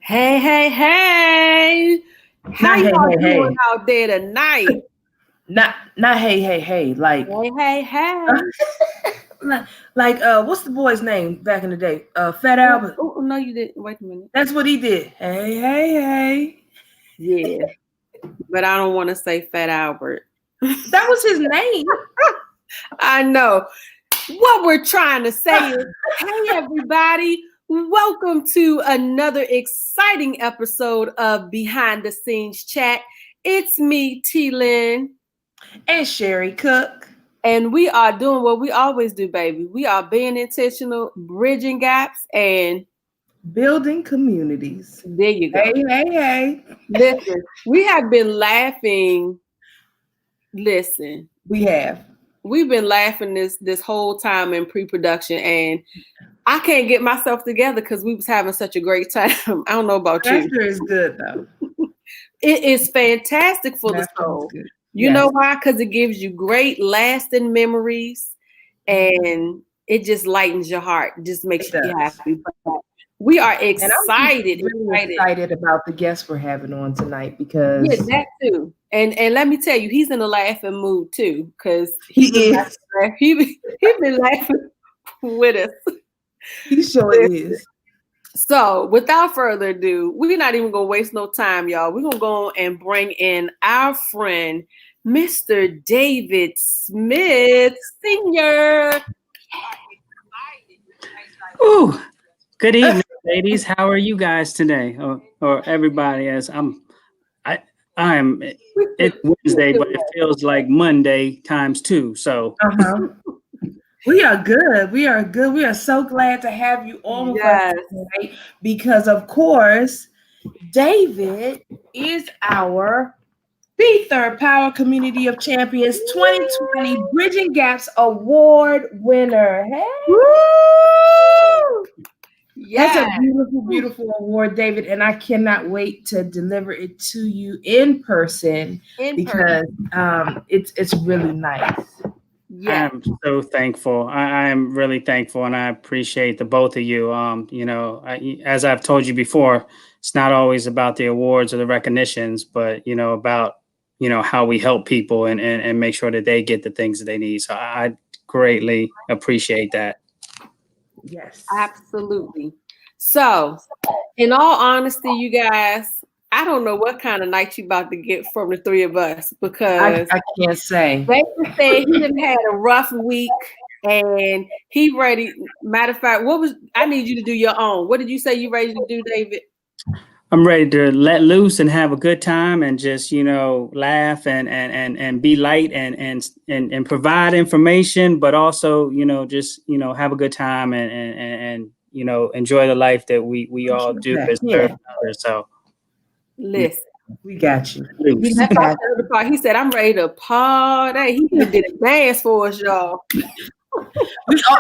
Hey, hey, hey. How Not hey, y'all hey, doing hey. out there tonight? Not hey, hey, hey. Hey, hey, hey. Like, what's the boy's name back in the day? Fat Albert. Oh, no, you didn't. Wait a minute. That's what he did. Hey, hey, hey. Yeah, but I don't want to say Fat Albert. That was his name. I know. What we're trying to say is, hey, everybody. Welcome to another exciting episode of Behind the Scenes Chat. It's me, Lynn. And Sherri Cook. And we are doing what we always do, baby. We are being intentional, bridging gaps, and Building communities. there you go. Hey, hey, hey. Listen, we have been laughing. Listen, we've been laughing this whole time in pre-production, and I can't get myself together because we was having such a great time. I don't know about you. Laughter is good though. It is fantastic for the soul. You know why? Because it gives you great lasting memories, and it just lightens your heart. It just makes you happy. But we are excited. Really excited about the guests we're having on tonight because that too. And let me tell you, he's in a laughing mood too, because he been laughing with us. He sure is. So without further ado, we're not even gonna waste no time, y'all. We're gonna go and bring in our friend, Mr. David Smith Sr. Ooh, good evening, ladies. How are you guys today, or everybody? As I'm. It's Wednesday, but it feels like Monday times two. So we are good. We are good. We are so glad to have you on with us tonight because, of course, David is our B3rdPower Community of Champions 2020 Bridging Gaps Award winner. Hey. Woo! That's a beautiful, beautiful award, David, and I cannot wait to deliver it to you in person because it's really nice. Yeah. I'm so thankful. I am really thankful, and I appreciate the both of you. As I've told you before, it's not always about the awards or the recognitions, but about how we help people and make sure that they get the things that they need. So I greatly appreciate that. Yes, absolutely. So, in all honesty, you guys, I don't know what kind of night you about to get from the three of us because I can't say. David said he done had a rough week and he ready. Matter of fact, I need you to do your own. What did you say you ready to do, David? I'm ready to let loose and have a good time and just, laugh and be light and provide information, but also, just, have a good time and enjoy the life that we all do as serve others. So listen, we got you. He said, I'm ready to party. He even did a dance for us, y'all.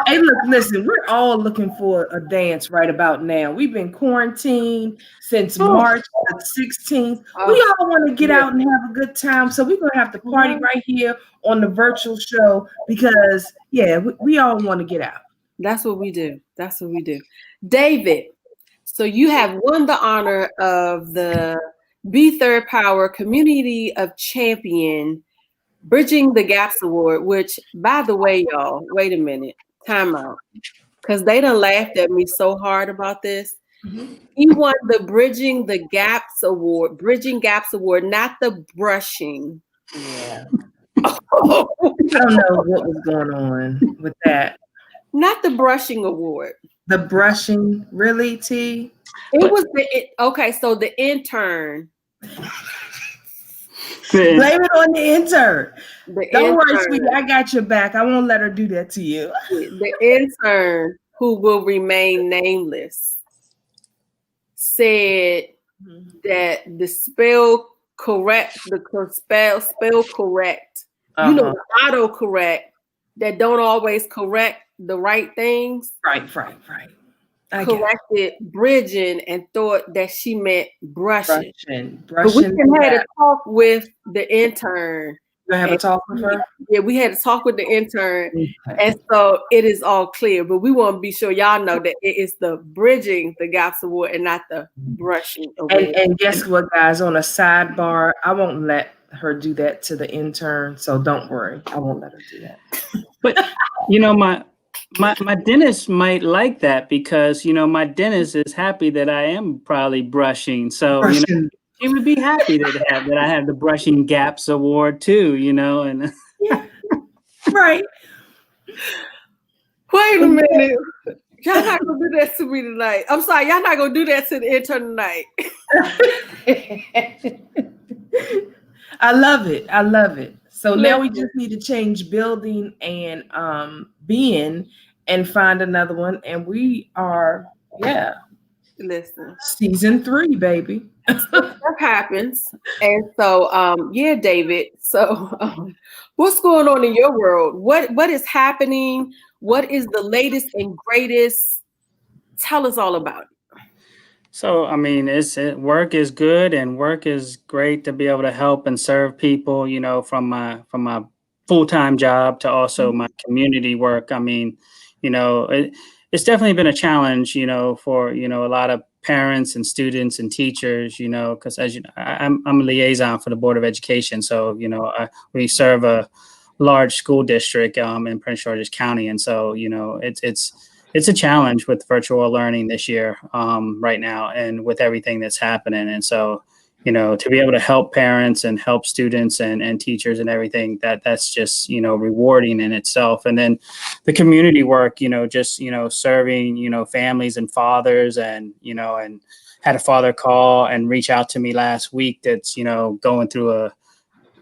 Hey, look, listen, we're all looking for a dance right about now. We've been quarantined since March the 16th. We all want to get out and have a good time. So we're going to have to party right here on the virtual show because, we all want to get out. That's what we do. That's what we do. David, so you have won the honor of the B3rdPower Community of Champion Bridging the Gaps Award, which, by the way, y'all, wait a minute, time out, because they done laughed at me so hard about this. He won the Bridging Gaps Award, not the brushing. Yeah. I don't know what was going on with that. Not the brushing award. The brushing, really, T? It was so the intern. Blame it on the intern. Don't worry, sweetie. I got your back. I won't let her do that to you. The intern, who will remain nameless, said that the spell correct, autocorrect that don't always correct the right things. Right. Corrected bridging and thought that she meant brushing. Brushing. But we had to talk with the intern You have a talk with her? Yeah, we had to talk with the intern. Okay. And so it is all clear, but we want to be sure y'all know that it is the bridging the gaps award and not the brushing award. And guess what, guys? On a sidebar, I won't let her do that to the intern, so don't worry. I won't let her do that. But my dentist might like that because my dentist is happy that I am probably brushing. So he would be happy that I have the brushing gaps award too. And yeah, right. Wait a minute. Y'all not gonna do that to me tonight. I'm sorry, y'all not gonna do that to the intern tonight. I love it. I love it. So now we just need to change building and being and find another one. And we are, Listen. Season 3, baby. That happens. And so David. So what's going on in your world? What is happening? What is the latest and greatest? Tell us all about it. So, I mean, work is good and work is great to be able to help and serve people, from my full-time job to also my community work. I mean, it's definitely been a challenge, for, a lot of parents and students and teachers, because as you know, I'm a liaison for the Board of Education. So, we serve a large school district in Prince George's County. And so, it's a challenge with virtual learning this year right now and with everything that's happening. And so, to be able to help parents and help students and teachers and everything, that's just, rewarding in itself. And then the community work, just, serving, families and fathers and had a father call and reach out to me last week that's, going through a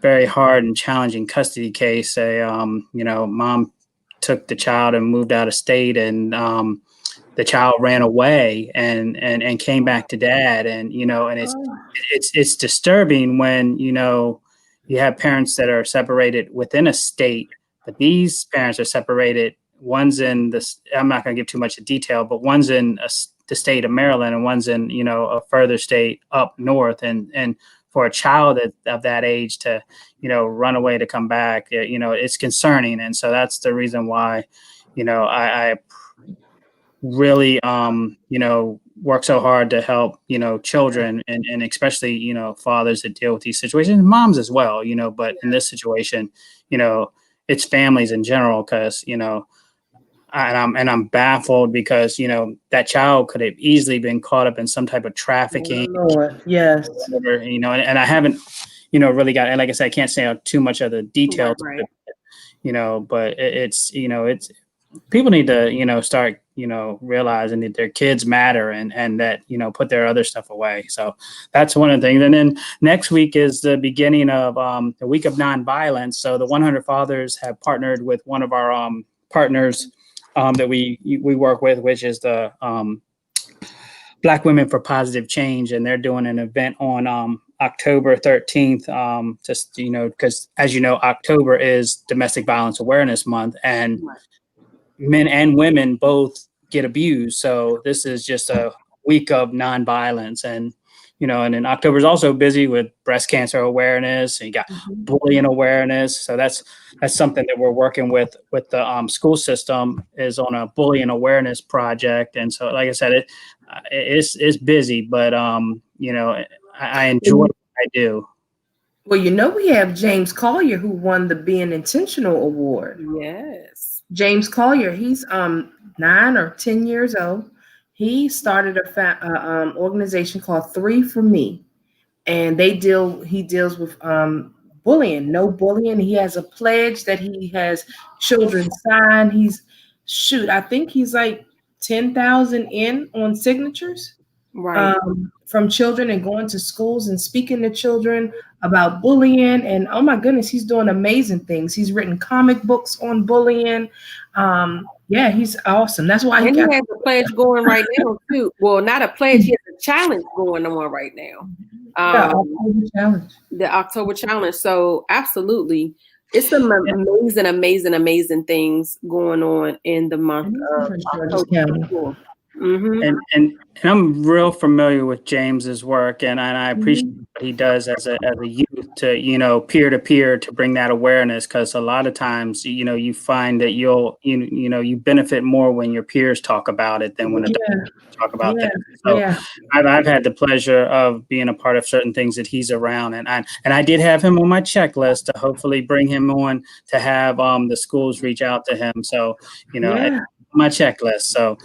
very hard and challenging custody case. Mom took the child and moved out of state, and the child ran away and came back to dad. And, and it's disturbing when, you have parents that are separated within a state, but these parents are separated. One's in this, I'm not going to give too much detail, but one's in the state of Maryland and one's in, a further state up north. And for a child of that age to, run away to come back, it's concerning. And so that's the reason why, I really, work so hard to help, children and especially, fathers that deal with these situations, moms as well, but in this situation, it's families in general, because, I'm baffled because, that child could have easily been caught up in some type of trafficking. Oh, Lord. Yes. Whatever, and I haven't, really got, and like I said, I can't say too much of the details, right. But it's people need to, start, realizing that their kids matter and that, put their other stuff away. So that's one of the things. And then next week is the beginning of the week of nonviolence. So the 100 Fathers have partnered with one of our partners that we work with, which is the Black Women for Positive Change. And they're doing an event on October 13th, just, because as you know, October is Domestic Violence Awareness Month, and men and women both get abused. So this is just a week of nonviolence. And, and then October is also busy with breast cancer awareness, and you got bullying awareness. So that's something that we're working with the school system, is on a bullying awareness project. And so, like I said, it's busy, but, I enjoy what I do. Well, we have James Collier, who won the Being Intentional Award. Yes. James Collier, he's 9 or 10 years old. He started a organization called 3 for Me, and he deals with bullying, no bullying. He has a pledge that he has children sign. I think he's like 10,000 in on signatures. Right. From children, and going to schools and speaking to children about bullying. And oh my goodness, he's doing amazing things. He's written comic books on bullying. He's awesome. That's why he has a pledge going right now too. Well, not a pledge, he has a challenge going on right now. The October challenge. So absolutely, it's some amazing things going on in the month of October. And I'm real familiar with James's work, and I appreciate what he does as a youth to, you know, peer to peer to bring that awareness, because a lot of times, you know, you find that you benefit more when your peers talk about it than when adults talk about things. So I've had the pleasure of being a part of certain things that he's around, and I did have him on my checklist to hopefully bring him on to have the schools reach out to him. So, you know, my checklist. So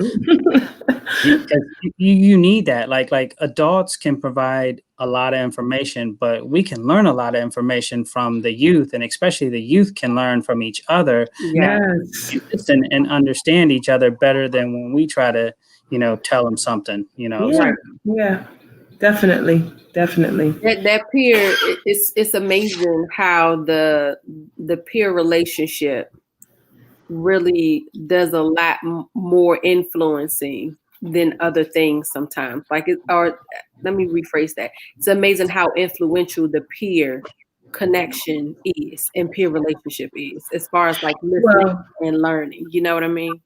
you need that. Like adults can provide a lot of information, but we can learn a lot of information from the youth, and especially the youth can learn from each other. And understand each other better than when we try to, you know, tell them something, you know. Definitely. That peer, it's amazing how the peer relationship really does a lot more influencing than other things sometimes. Like or let me rephrase that. It's amazing how influential the peer connection is and peer relationship is, as far as like listening and learning. You know what I mean?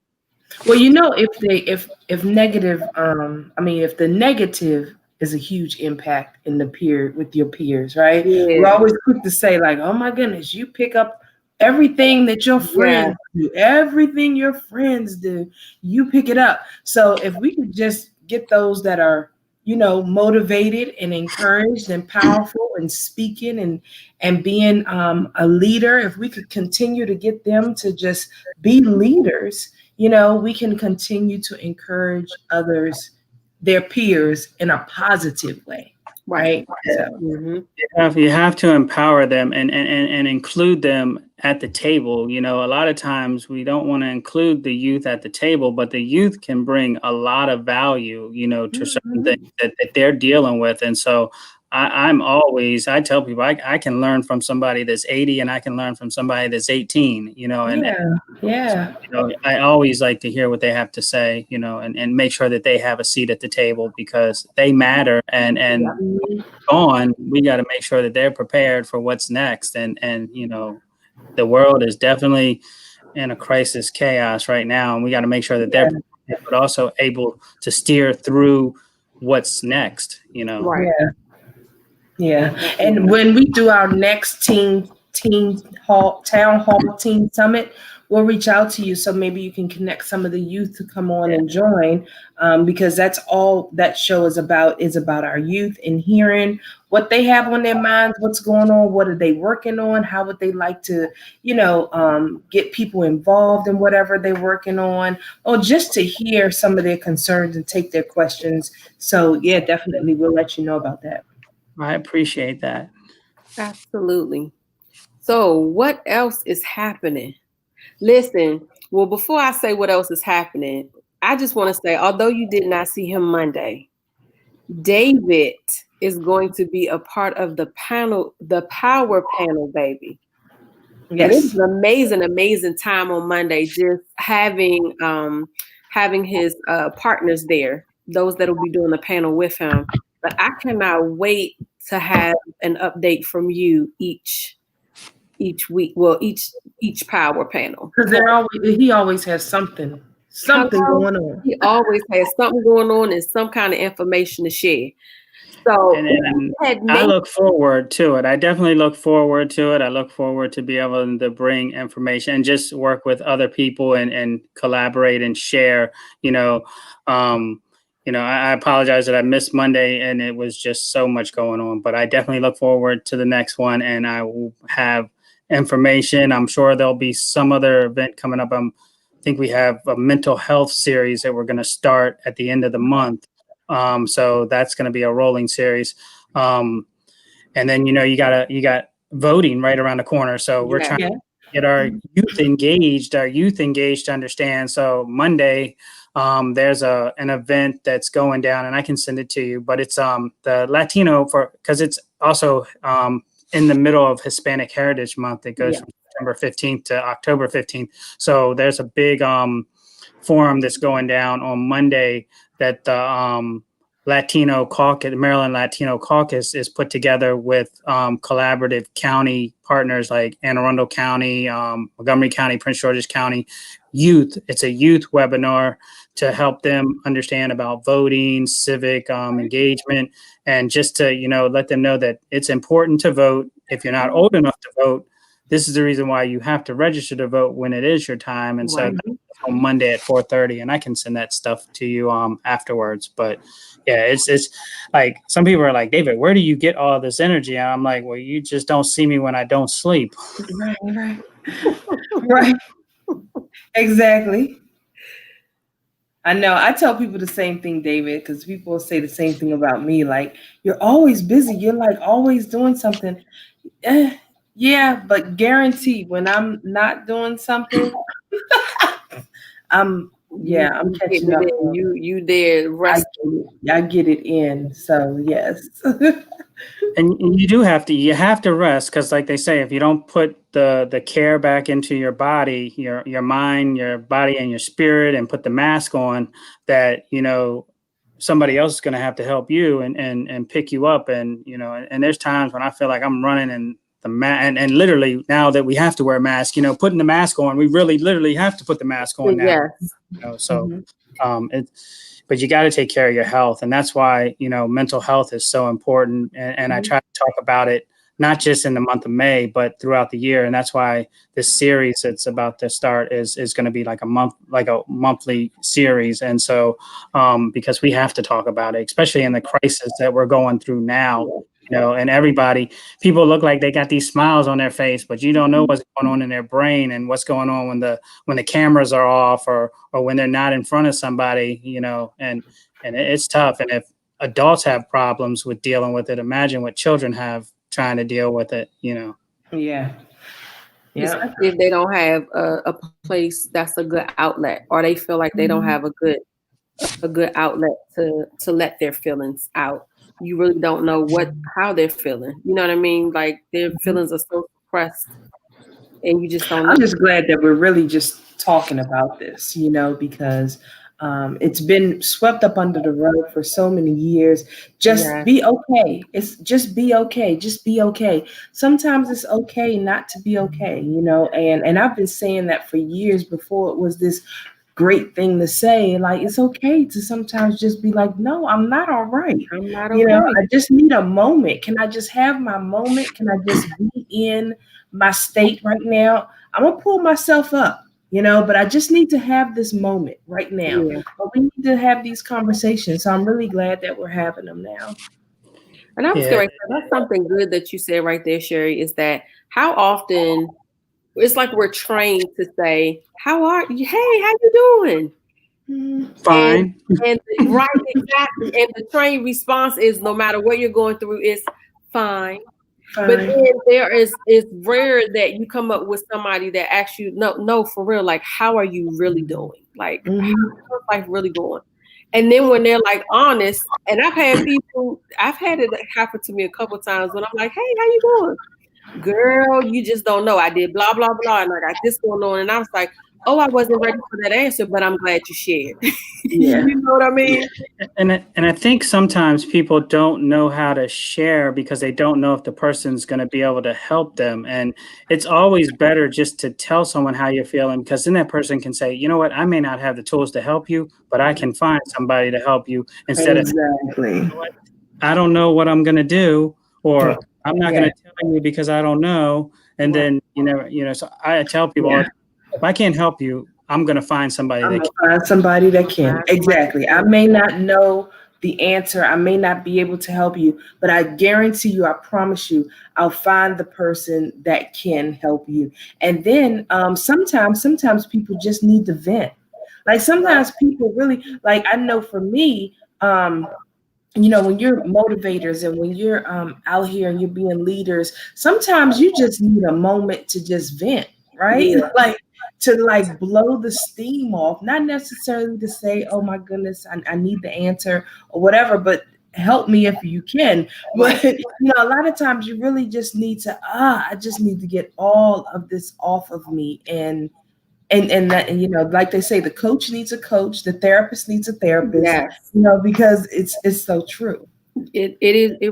Well, you know, if negative, if the negative is a huge impact in the peer with your peers, right? We're always quick to say like, oh my goodness, you pick up everything that your friends do, everything your friends do, you pick it up. So if we could just get those that are, you know, motivated and encouraged and powerful and speaking and being a leader, if we could continue to get them to just be leaders, you know, we can continue to encourage others, their peers, in a positive way. Right. So, you have to empower them and include them at the table. You know, a lot of times we don't want to include the youth at the table, but the youth can bring a lot of value, you know, to certain things that they're dealing with. And so I tell people I can learn from somebody that's 80 and I can learn from somebody that's 18, you know, and you know, I always like to hear what they have to say, you know, and make sure that they have a seat at the table because they matter and on, we got to make sure that they're prepared for what's next. And, you know, the world is definitely in a crisis chaos right now. And we got to make sure that they're prepared, but also able to steer through what's next, you know? And when we do our next town hall teen summit, we'll reach out to you. So maybe you can connect some of the youth to come on and join, because that's all that show is about our youth and hearing what they have on their minds, what's going on, what are they working on, how would they like to, you know, get people involved in whatever they're working on, or just to hear some of their concerns and take their questions. So yeah, definitely we'll let you know about that. I appreciate that. Absolutely. So what else is happening? Listen, well, before I say what else is happening, I just want to say, although you did not see him Monday, David is going to be a part of the power panel, baby. And it was an amazing time on Monday, just having his partners there, those that will be doing the panel with him. But I cannot wait to have an update from you each week. Well, each power panel. Because he always has something going on. He always has something going on and some kind of information to share. So I look forward to it. I definitely look forward to it. I look forward to be able to bring information and just work with other people and collaborate and share, you know. You know, I apologize that I missed Monday and it was just so much going on, but I definitely look forward to the next one and I will have information. I'm sure there'll be some other event coming up. I think we have a mental health series that we're going to start at the end of the month. So that's going to be a rolling series. And then, you know, you got voting right around the corner. So we're trying to get our youth engaged to understand. So Monday, there's an event that's going down and I can send it to you, but it's the Latino because it's also in the middle of Hispanic Heritage Month. It goes from September 15th to October 15th. So there's a big forum that's going down on Monday that the Latino Caucus, Maryland Latino Caucus, is put together with collaborative county partners like Anne Arundel County, Montgomery County, Prince George's County, youth. It's a youth webinar to help them understand about voting, civic engagement, and just to, let them know that it's important to vote. If you're not old enough to vote, this is the reason why you have to register to vote when it is your time. And so on Monday at 4:30, and I can send that stuff to you afterwards. But yeah, it's like some people are like, David, where do you get all this energy? And I'm like, well, you just don't see me when I don't sleep. Right. Right. Exactly. I know. I tell people the same thing, David, because people say the same thing about me. Like, you're always busy. You're like always doing something. Yeah, but guaranteed when I'm not doing something, I'm catching up. You there resting. I get it in. So yes. And you have to rest, because like they say, if you don't put the care back into your body, your mind, your body and your spirit, and put the mask on, that somebody else is going to have to help you and pick you up. And and there's times when I feel like I'm running and and literally, now that we have to wear masks, putting the mask on, we really literally have to put the mask on now. But you got to take care of your health. And that's why, mental health is so important. And I try to talk about it, not just in the month of May, but throughout the year. And that's why this series that's about to start is going to be like a monthly series. And so, because we have to talk about it, especially in the crisis that we're going through now, and people look like they got these smiles on their face, but you don't know what's going on in their brain and what's going on when the cameras are off or when they're not in front of somebody, and it's tough. And if adults have problems with dealing with it, imagine what children have trying to deal with it, Yeah. Especially if they don't have a place that's a good outlet, or they feel like they don't have a good outlet to let their feelings out. You really don't know how they're feeling. You know what I mean? Like, their feelings are so suppressed, and you just don't know. I'm just glad that we're really just talking about this, because it's been swept up under the rug for so many years. Just be okay. It's just be okay. Just be okay. Sometimes it's okay not to be okay, and I've been saying that for years before it was this great thing to say. Like, it's okay to sometimes just be like, no, I'm not all right. I'm not okay. I just need a moment. Can I just have my moment? Can I just be in my state right now? I'm gonna pull myself up, but I just need to have this moment right now. Yeah. But we need to have these conversations. So I'm really glad that we're having them now. And I was going to say, that's something good that you said right there, Sherri, is that how often it's like we're trained to say, how are you? Hey, how you doing? Fine. And right, exactly. And the trained response is, no matter what you're going through, it's fine. But then it's rare that you come up with somebody that asks you, no, for real, like, how are you really doing? Like, how's life really going? And then when they're like honest, and I've had it happen to me a couple times when I'm like, hey, how you doing? Girl, you just don't know. I did blah, blah, blah, and I got this going on. And I was like, oh, I wasn't ready for that answer, but I'm glad you shared. Yeah. You know what I mean? And I think sometimes people don't know how to share because they don't know if the person's going to be able to help them. And it's always better just to tell someone how you're feeling, because then that person can say, you know what, I may not have the tools to help you, but I can find somebody to help you, instead of, you know what, I don't know what I'm going to do, or I'm not going to tell you because I don't know. And then, so I tell people, if I can't help you, I'm going to find somebody that can. Exactly. I may not know the answer. I may not be able to help you, but I guarantee you, I promise you, I'll find the person that can help you. And then sometimes people just need to vent. Like, sometimes people really, like, I know for me, when you're motivators and when you're out here and you're being leaders, sometimes you just need a moment to just vent, right? Yeah. Like, to blow the steam off, not necessarily to say, oh my goodness, I need the answer or whatever, but help me if you can. But a lot of times you really just need to, I just need to get all of this off of me. And that, like they say, the coach needs a coach, the therapist needs a therapist, because it's so true. It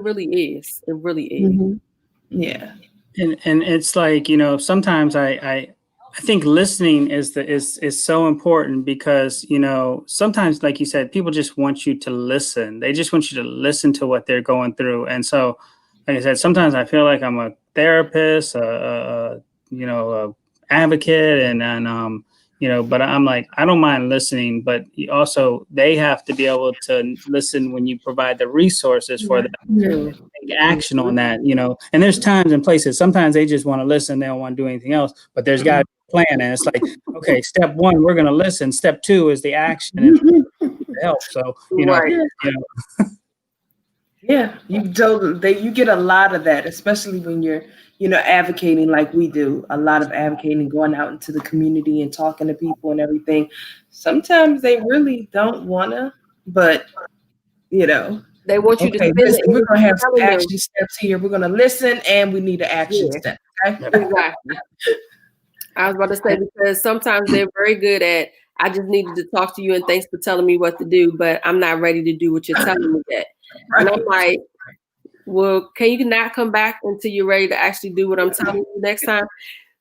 really is. It really is. Mm-hmm. Yeah. And it's like, sometimes I I think listening is so important because, you know, sometimes, like you said, people just want you to listen. They just want you to listen to what they're going through. And so, like I said, sometimes I feel like I'm a therapist, you know, a advocate, and you know, but I'm like, I don't mind listening, but also they have to be able to listen when you provide the resources for them to take action on that, you know. And there's times and places, sometimes they just want to listen, they don't want to do anything else, but there's got to be a plan. And it's like, okay, step one, we're going to listen. Step two is the action and help. So, you know, Right. you know, Yeah, you get a lot of that, especially when you're, you know, advocating like we do. A lot of advocating, going out into the community and talking to people and everything. Sometimes they really don't wanna, but you know, They want you to okay, spend the listen, we're gonna energy have some telling them. action steps here. We're gonna listen and we need an action Yeah. step. Okay. Exactly. I was about to say, because sometimes they're very good at, I just needed to talk to you and thanks for telling me what to do, but I'm not ready to do what you're telling me yet. And I'm like, well, can you not come back until you're ready to actually do what I'm telling you next time?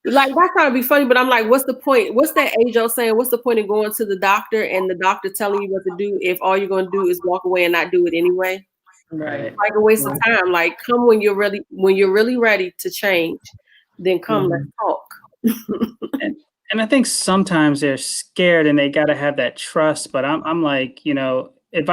Like, that kind of be funny, but I'm like, what's the point? What's that age old saying? What's the point of going to the doctor and the doctor telling you what to do if all you're going to do is walk away and not do it anyway? Right. Like a waste of time. Like, come when you're really ready to change, then come, let's talk. and I think sometimes they're scared and they got to have that trust. But I'm like, you know, if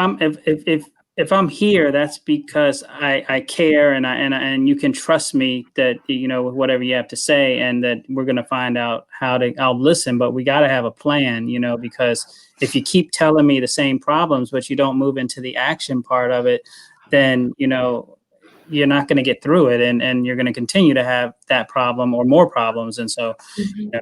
I'm here, that's because I care and you can trust me that, you know, with whatever you have to say, and that we're going to find out I'll listen, but we got to have a plan, you know, because if you keep telling me the same problems, but you don't move into the action part of it, then, you know, you're not going to get through it, and you're going to continue to have that problem or more problems. And so, you know,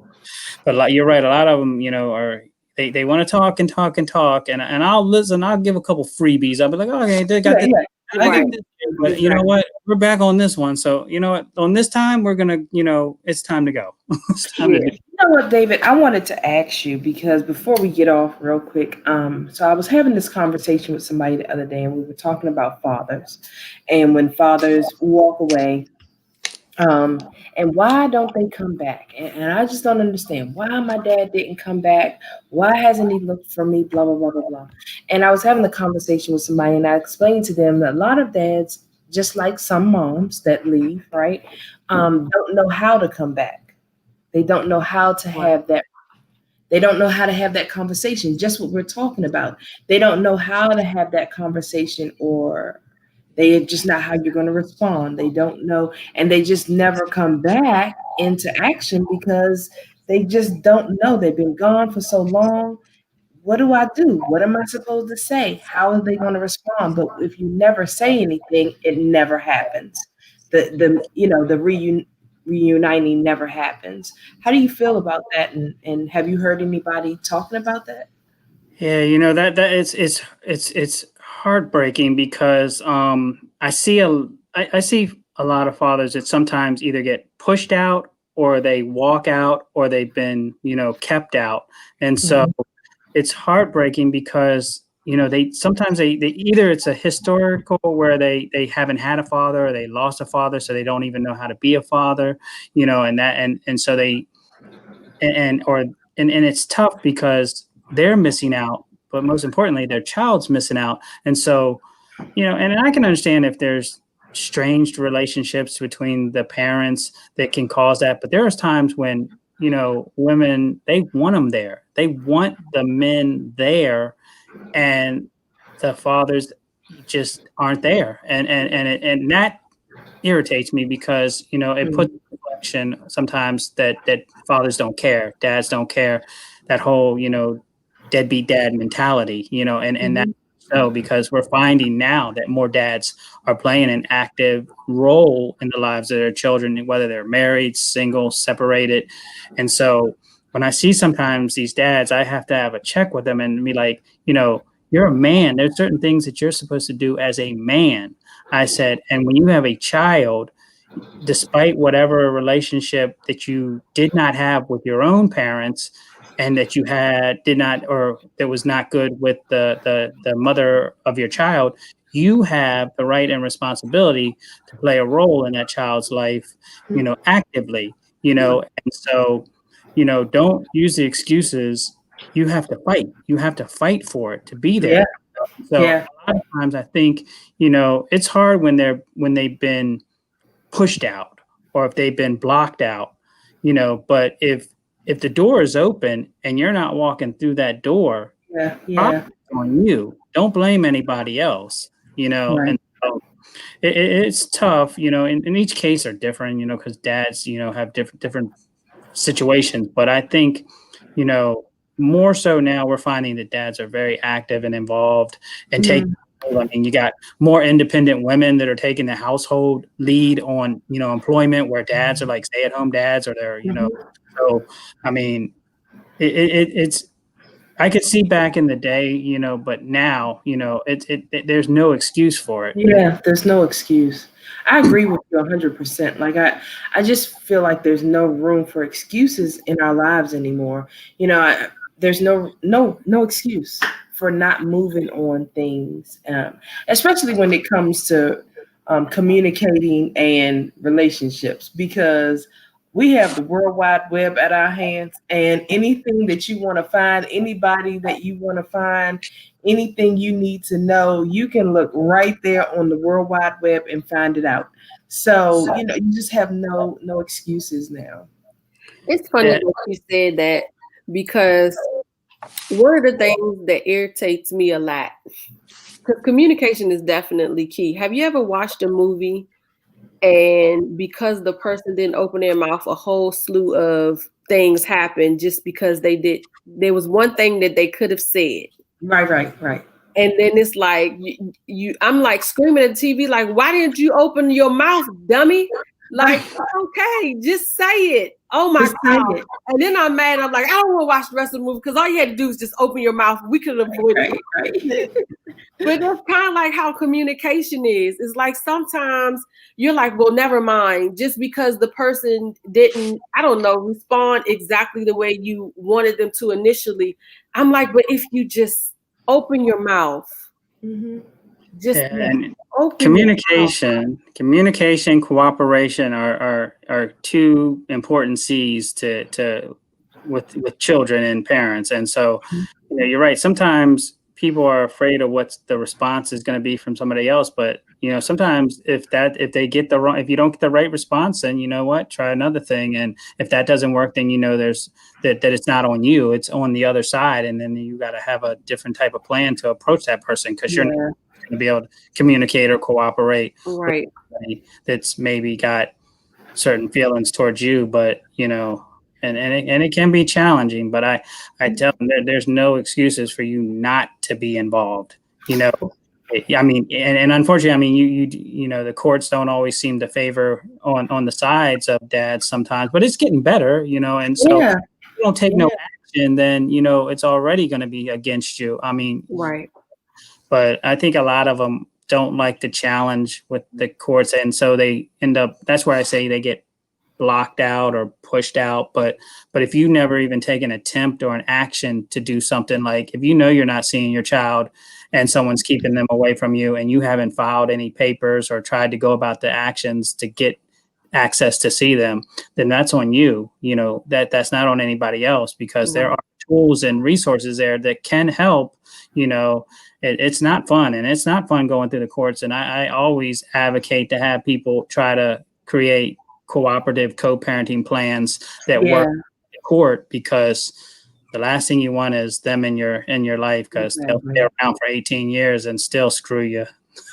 but you're right, a lot of them, you know, they want to talk and talk and talk, and I'll listen. I'll give a couple freebies. I'll be like, okay, they got this. I got this, but you know what? We're back on this one. So you know what? On this time, we're gonna, you know, it's time to go. It's time to do. You know what, David? I wanted to ask you because before we get off real quick, so I was having this conversation with somebody the other day, and we were talking about fathers, and when fathers walk away, and why don't they come back? And I just don't understand why my dad didn't come back. Why hasn't he looked for me? Blah blah blah blah blah. And I was having a conversation with somebody, and I explained to them that a lot of dads, just like some moms that leave, right, don't know how to come back. They don't know how to have that. They don't know how to have that conversation. Just what we're talking about. They don't know how to have that conversation, or they just not how you're going to respond. They don't know, and they just never come back into action because they just don't know. They've been gone for so long. What do I do? What am I supposed to say? How are they going to respond? But if you never say anything, it never happens. The you know, the reuniting never happens. How do you feel about that? And have you heard anybody talking about that? Yeah, you know, that it's heartbreaking because I see a lot of fathers that sometimes either get pushed out or they walk out or they've been, you know, kept out. And so it's heartbreaking because, you know, they sometimes they either it's a historical where they haven't had a father or they lost a father, so they don't even know how to be a father, you know, and so they and it's tough because they're missing out, but most importantly, their child's missing out. And so, you know, and I can understand if there's strained relationships between the parents that can cause that, but there's times when, you know, women, they want them there. They want the men there, and the fathers just aren't there. And that irritates me because, you know, it puts reflection sometimes that fathers don't care, dads don't care, that whole, you know, deadbeat dad mentality, you know, and that so because we're finding now that more dads are playing an active role in the lives of their children, whether they're married, single, separated. And so when I see sometimes these dads, I have to have a check with them and be like, you know, you're a man. There's certain things that you're supposed to do as a man. I said, and when you have a child, despite whatever relationship that you did not have with your own parents, and that you did not, or that was not good with the mother of your child, you have the right and responsibility to play a role in that child's life, you know, actively, you know, and so, don't use the excuses. You have to fight. You have to fight for it to be there. So a lot of times I think, it's hard when they've been pushed out or if they've been blocked out, but if the door is open and you're not walking through that door, it's on you. Don't blame anybody else, and so it's tough, in each case are different, because dads, have different situations. But I think, more so now we're finding that dads are very active and involved and taking. I mean, you got more independent women that are taking the household lead on, employment, where dads are like stay-at-home dads, or they're, So, I mean, it's. I could see back in the day, but now, there's no excuse for it. Yeah, there's no excuse. I agree with you 100%. Like I just feel like there's no room for excuses in our lives anymore. There's no excuse for not moving on things, especially when it comes to communicating and relationships, because we have the World Wide Web at our hands, and anything that you want to find, anybody that you want to find, anything you need to know, you can look right there on the World Wide Web and find it out. So, you just have no excuses now. It's funny that you said that, because one of the things that irritates me a lot, because communication is definitely key. Have you ever watched a movie and because the person didn't open their mouth, a whole slew of things happened just because there was one thing that they could have said. Right. And then it's like I'm like screaming at the TV, like, why didn't you open your mouth, dummy? Like, okay, just say it. Oh my God. And then I'm mad. I'm like, I don't want to watch the rest of the movie, because all you had to do is just open your mouth. We could have avoided it. But that's kind of like how communication is. It's like sometimes you're like, well, never mind. Just because the person didn't, I don't know, respond exactly the way you wanted them to initially. I'm like, but if you just open your mouth, just open communication, cooperation are two important C's with children and parents. And so, you're right. Sometimes people are afraid of what the response is going to be from somebody else. But, sometimes if you don't get the right response, then try another thing. And if that doesn't work, then, there's that it's not on you, it's on the other side. And then you got to have a different type of plan to approach that person, because you're not going to be able to communicate or cooperate with somebody that's maybe got certain feelings towards you, but, and it can be challenging, but I tell them that there's no excuses for you not to be involved. I mean, and unfortunately, I mean, you the courts don't always seem to favor on the sides of dads sometimes, but it's getting better, and so if you don't take no action, then it's already going to be against you. I mean, but I think a lot of them don't like the challenge with the courts, and so they end up. That's where I say they get blocked out or pushed out. But if you never even take an attempt or an action to do something, like if you're not seeing your child and someone's keeping them away from you, and you haven't filed any papers or tried to go about the actions to get access to see them, then that's on you. That's not on anybody else, because there are tools and resources there that can help. It's not fun, and it's not fun going through the courts. And I always advocate to have people try to create cooperative co-parenting plans that work in court, because the last thing you want is them in your life, because they'll stay around for 18 years and still screw you.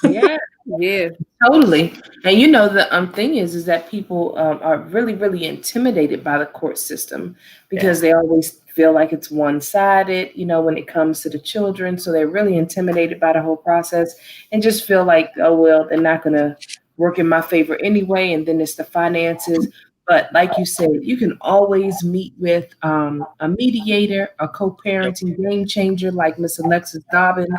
Yeah, totally. And the thing is that people are really, really intimidated by the court system, because they always feel like it's one-sided, when it comes to the children. So they're really intimidated by the whole process and just feel like, oh, well, they're not going to work in my favor anyway. And then it's the finances. But like you said, you can always meet with a mediator, a co-parenting game changer like Miss Alexis Dobbins.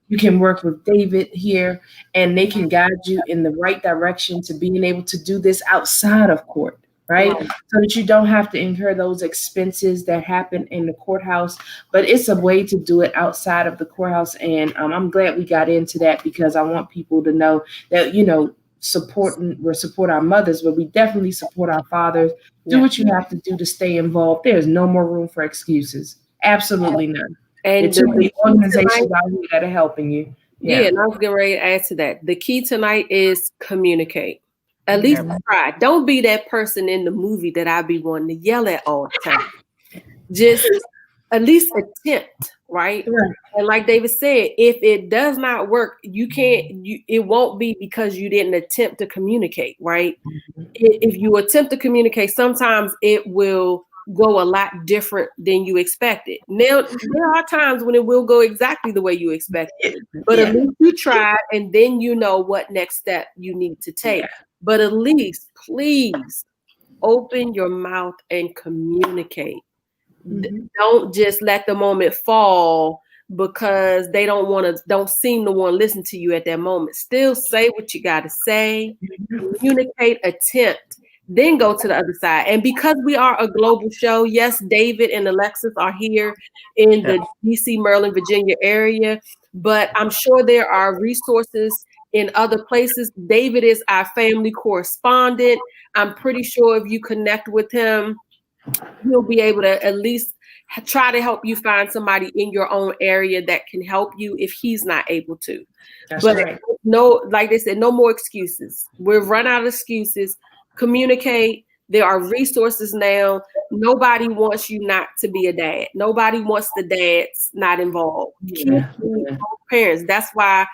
You can work with David here, and they can guide you in the right direction to being able to do this outside of court, right? So that you don't have to incur those expenses that happen in the courthouse. But it's a way to do it outside of the courthouse. And I'm glad we got into that, because I want people to know that, support our mothers, but we definitely support our fathers. Do what you have to do to stay involved. There's no more room for excuses. Absolutely none. And there's too many organizations out here that are helping you. Yeah, and I was getting ready to add to that. The key tonight is communicate. At least try. Don't be that person in the movie that I be wanting to yell at all the time. Just at least attempt, right? And like David said, if it does not work, it won't be because you didn't attempt to communicate, right? If you attempt to communicate, sometimes it will go a lot different than you expected. Now, there are times when it will go exactly the way you expected, but at least you tried, and then you know what next step you need to take. But at least, please, open your mouth and communicate. Don't just let the moment fall because they don't seem to want to listen to you at that moment. Still say what you got to say, communicate, attempt, then go to the other side. And because we are a global show, yes, David and Alexis are here in the DC, Maryland, Virginia area, but I'm sure there are resources in other places. David is our family correspondent. I'm pretty sure if you connect with him, he'll be able to at least try to help you find somebody in your own area that can help you if he's not able to. No, like they said, no more excuses. We've run out of excuses. Communicate. There are resources now. Nobody wants you not to be a dad. Nobody wants the dads not involved. Kids need both parents. That's why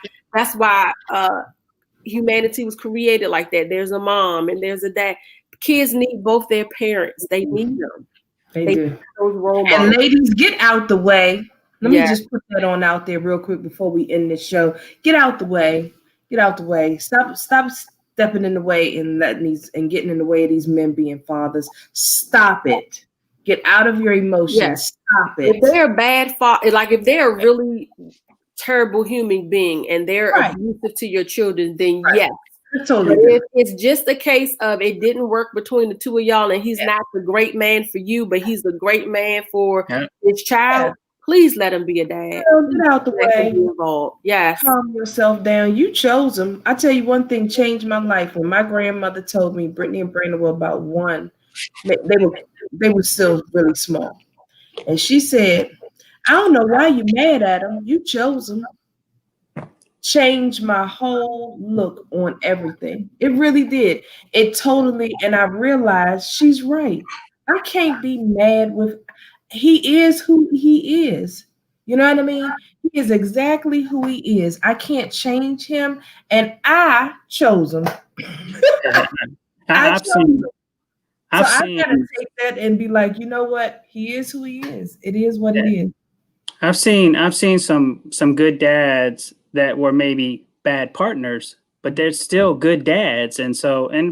humanity was created like that. There's a mom and there's a dad. Kids need both their parents. They need them. They do. Those role models. And ladies, get out the way. Let me just put that on out there real quick before we end this show. Get out the way. Get out the way. Stop stepping in the way and getting in the way of these men being fathers. Stop it. Get out of your emotions. Yes. Stop it. If they're a bad father, like if they're a really terrible human being and they're abusive to your children, then yes. Totally. If it's just a case of it didn't work between the two of y'all and he's not the great man for you, but he's a great man for his child, please let him be a dad. Get out the way. Yes. Calm yourself down. You chose him. I tell you one thing changed my life. When my grandmother told me Brittany and Brandon were about one, they were still really small. And she said, I don't know why you mad at him. You chose him. Changed my whole look on everything. It really did. It totally, and I realized she's right. I can't be mad with, he is who he is. You know what I mean? He is exactly who he is. I can't change him, and I chose him. I gotta take that and be like, you know what? He is who he is. It is what it is. I've seen some good dads that were maybe bad partners, but they're still good dads. And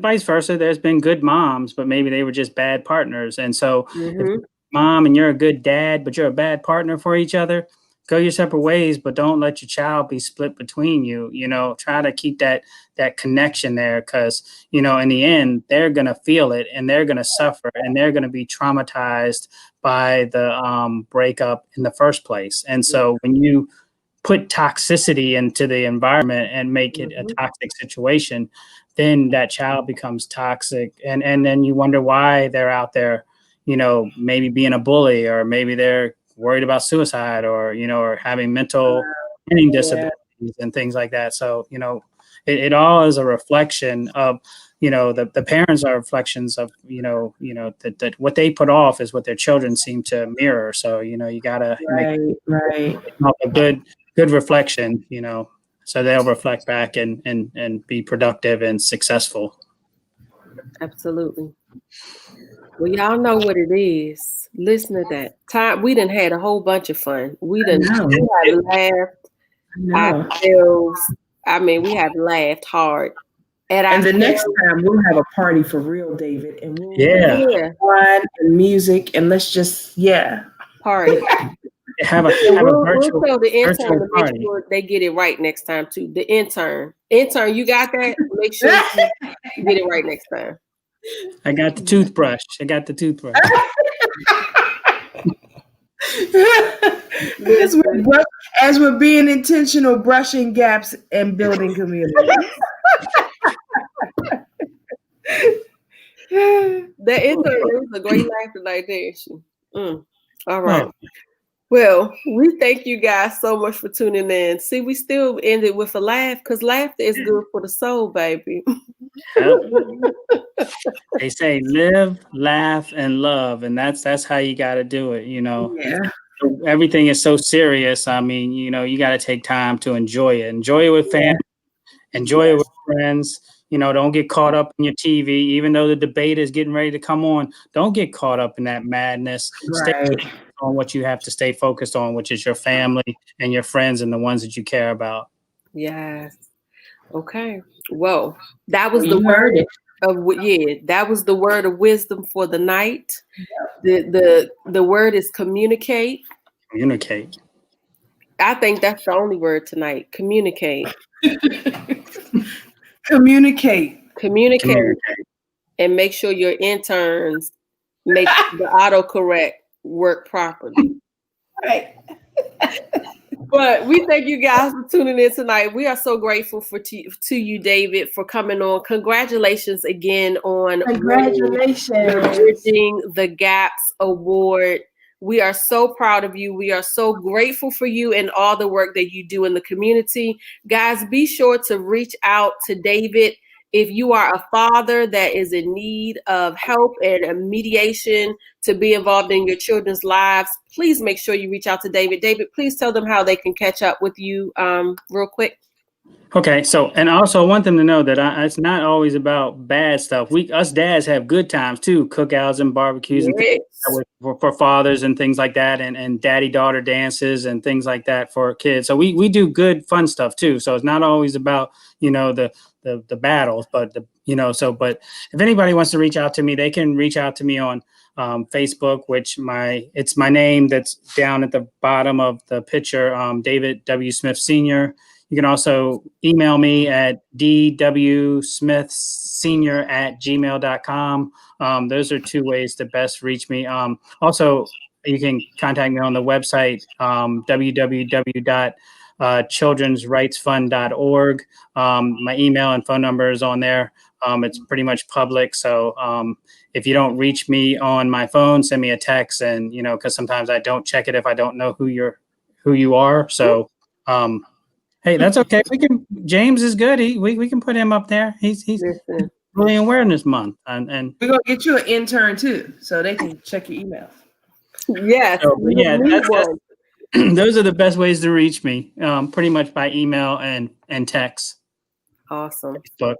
vice versa, there's been good moms, but maybe they were just bad partners. And so if you're a mom and you're a good dad, but you're a bad partner for each other, go your separate ways, but don't let your child be split between you. Try to keep that connection there, because, in the end, they're going to feel it and they're going to suffer and they're going to be traumatized by the breakup in the first place. And so when you put toxicity into the environment and make it a toxic situation, then that child becomes toxic. And then you wonder why they're out there, maybe being a bully, or maybe they're worried about suicide, or having mental learning disabilities and things like that. So, it all is a reflection of, the parents are reflections of, that what they put off is what their children seem to mirror. So, you gotta make a good reflection, so they'll reflect back and be productive and successful. Absolutely. Well, y'all know what it is. Listen to that. Time we done had a whole bunch of fun. We have laughed ourselves. We have laughed hard. And the next time we'll have a party for real, David. And we'll have fun and music, and let's just party. We'll tell the intern to make sure they get it right next time too. The intern, you got that? Make sure you get it right next time. I got the toothbrush. As we're being intentional, brushing gaps and building community. That is a great laugh tonight, there. All right. Oh. Well, we thank you guys so much for tuning in. See, we still ended with a laugh because laughter is good for the soul, baby. They say live, laugh, and love, and that's how you got to do it. You know, everything is so serious. I mean, you know, you got to take time to enjoy it. Enjoy it with family. Enjoy it with friends. You know, don't get caught up in your TV, even though the debate is getting ready to come on. Don't get caught up in that madness. Stay focused on what you have to stay focused on, which is your family and your friends and the ones that you care about. Yes. Okay. Well, that was the word that was the word of wisdom for the night. The word is communicate. Communicate. I think that's the only word tonight. Communicate. Communicate. And make sure your interns make the autocorrect work properly. Right. But we thank you guys for tuning in tonight. We are so grateful to you, David, for coming on. Congratulations again on Bridging the Gaps Award. We are so proud of you. We are so grateful for you and all the work that you do in the community. Guys, be sure to reach out to David. If you are a father that is in need of help and a mediation to be involved in your children's lives, please make sure you reach out to David. David, please tell them how they can catch up with you real quick. Okay, so, and also I want them to know that it's not always about bad stuff. Us dads have good times too, cookouts and barbecues and things for fathers and things like that, and daddy-daughter dances and things like that for kids. So we do good, fun stuff too. So it's not always about, you know, the battles, but but if anybody wants to reach out to me, they can reach out to me on Facebook, which it's my name that's down at the bottom of the picture, David W. Smith Sr. You can also email me at dwsmithsenior@gmail.com. Those are two ways to best reach me. Also, you can contact me on the website, www.childrensrightsfund.org. My email and phone number is on there. It's pretty much public. So if you don't reach me on my phone, send me a text, and, you know, because sometimes I don't check it if I don't know who you are. So hey, that's okay. James is good. We can put him up there. He's Bullying Awareness Month, and we're gonna get you an intern too, so they can check your email. Yes, those are the best ways to reach me. Pretty much by email and text. Awesome. Facebook.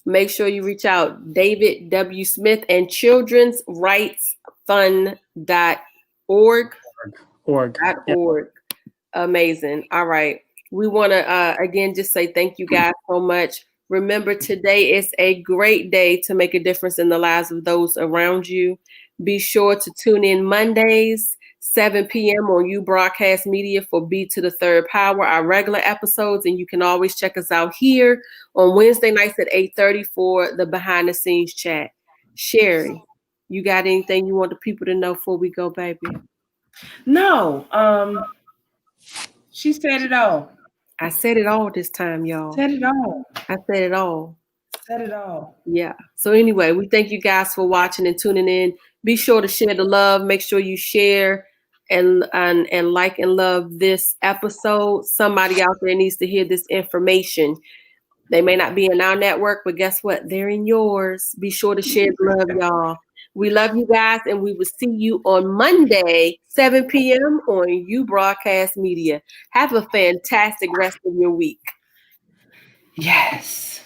Make sure you reach out, David W. Smith, and childrensrightsfund.org. .org. Amazing. All right. We want to, again, just say thank you guys so much. Remember, today is a great day to make a difference in the lives of those around you. Be sure to tune in Mondays, 7 p.m. on You Broadcast Media for B3rdPower, our regular episodes. And you can always check us out here on Wednesday nights at 8:30 for the behind the scenes chat. Sherri, you got anything you want the people to know before we go, baby? No. She said it all. I said it all this time, y'all. Said it all. I said it all. Said it all. Yeah. So anyway, we thank you guys for watching and tuning in. Be sure to share the love. Make sure you share and like and love this episode. Somebody out there needs to hear this information. They may not be in our network, but guess what? They're in yours. Be sure to share the love, y'all. We love you guys, and we will see you on Monday, 7 p.m. on You Broadcast Media. Have a fantastic rest of your week. Yes.